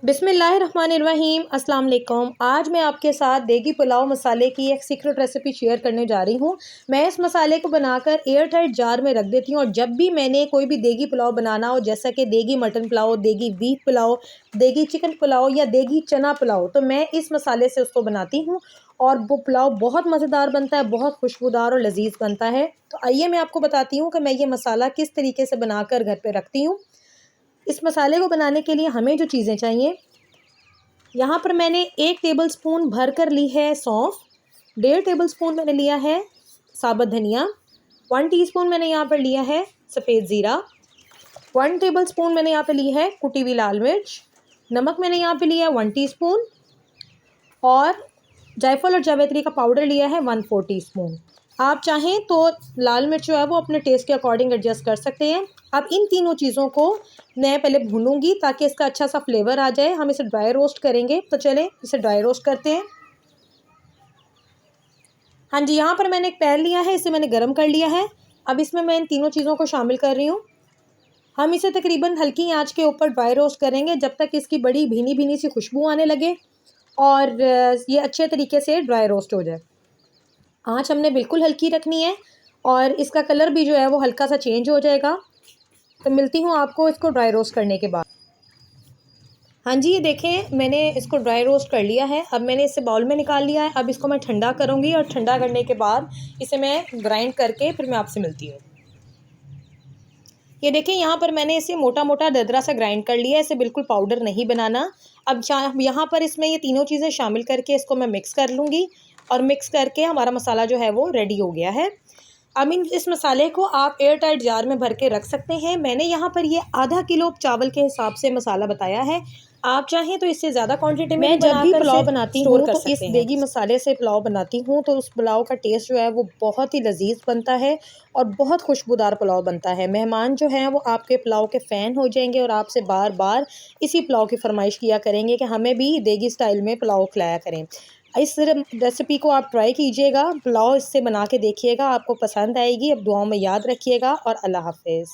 बिस्मिल्लाहिर्रहमानिर्रहीम अस्सलाम वालेकुम। आज मैं आपके साथ देगी पुलाव मसाले की एक सीक्रेट रेसिपी शेयर करने जा रही हूँ। मैं इस मसाले को बनाकर एयर टाइट जार में रख देती हूँ और जब भी मैंने कोई भी देगी पुलाव बनाना हो, जैसा कि देगी मटन पुलाव, देगी बीफ पुलाव, देगी चिकन पुलाव या देगी चना पुलाव, तो मैं इस मसाले से उसको बनाती हूँ और वो पुलाव बहुत मज़ेदार बनता है, बहुत खुशबूदार और लजीज बनता है। तो आइए मैं आपको बताती हूँ कि मैं ये मसाला किस तरीके से बनाकर घर पर रखती हूँ। इस मसाले को बनाने के लिए हमें जो चीज़ें चाहिए, यहाँ पर मैंने 1 टेबलस्पून भर कर ली है सौंफ, 1.5 टेबलस्पून मैंने लिया है साबुत धनिया, 1 टीस्पून मैंने यहाँ पर लिया है सफ़ेद ज़ीरा, 1 टेबलस्पून मैंने यहाँ पे ली है कुटी हुई लाल मिर्च, नमक मैंने यहाँ पे लिया है 1 टीस्पून और जायफल और जावित्री का पाउडर लिया है 1/4 टीस्पून। आप चाहें तो लाल मिर्च जो है वो अपने टेस्ट के अकॉर्डिंग एडजस्ट कर सकते हैं। अब इन तीनों चीज़ों को मैं पहले भूनूंगी ताकि इसका अच्छा सा फ्लेवर आ जाए। हम इसे ड्राई रोस्ट करेंगे, तो चलें इसे ड्राई रोस्ट करते हैं। हाँ जी, यहाँ पर मैंने एक पैन लिया है, इसे मैंने गर्म कर लिया है। अब इसमें मैं इन तीनों चीज़ों को शामिल कर रही हूँ। हम इसे तकरीबन हल्की आंच के ऊपर ड्राई रोस्ट करेंगे जब तक इसकी बड़ी भीनी भीनी सी खुशबू आने लगे और ये अच्छे तरीके से ड्राई रोस्ट हो जाए। आँच हमने बिल्कुल हल्की रखनी है और इसका कलर भी जो है वो हल्का सा चेंज हो जाएगा। तो मिलती हूँ आपको इसको ड्राई रोस्ट करने के बाद। हाँ जी, ये देखें मैंने इसको ड्राई रोस्ट कर लिया है। अब मैंने इसे बाउल में निकाल लिया है। अब इसको मैं ठंडा करूँगी और ठंडा करने के बाद इसे मैं ग्राइंड करके फिर मैं आपसे मिलती हूँ। ये देखें यहाँ पर मैंने इसे मोटा मोटा दरदरा सा ग्राइंड कर लिया है। इसे बिल्कुल पाउडर नहीं बनाना। अब यहाँ पर इसमें ये तीनों चीज़ें शामिल करके इसको मैं मिक्स कर लूँगी और मिक्स करके हमारा मसाला जो है वो रेडी हो गया है। अब इस मसाले को आप एयर टाइट जार में भर के रख सकते हैं। मैंने यहाँ पर ये आधा किलो चावल के हिसाब से मसाला बताया है। आप चाहें तो इससे ज़्यादा क्वांटिटी में जब भी पुलाव बनाती हूँ तो इस देगी मसाले से पुलाव बनाती हूँ तो उस पुलाव का टेस्ट जो है वो बहुत ही लजीज बनता है और बहुत खुशबूदार पुलाव बनता है। मेहमान जो हैं वो आपके पुलाव के फ़ैन हो जाएंगे और आपसे बार बार इसी पुलाव की फरमाइश किया करेंगे कि हमें भी देगी स्टाइल में पुलाव खिलाया करें। इस रेसिपी को आप ट्राई कीजिएगा, पुलाव इससे बना के देखिएगा, आपको पसंद आएगी। अब दुआओं में याद रखिएगा और अल्लाह हाफ़िज़।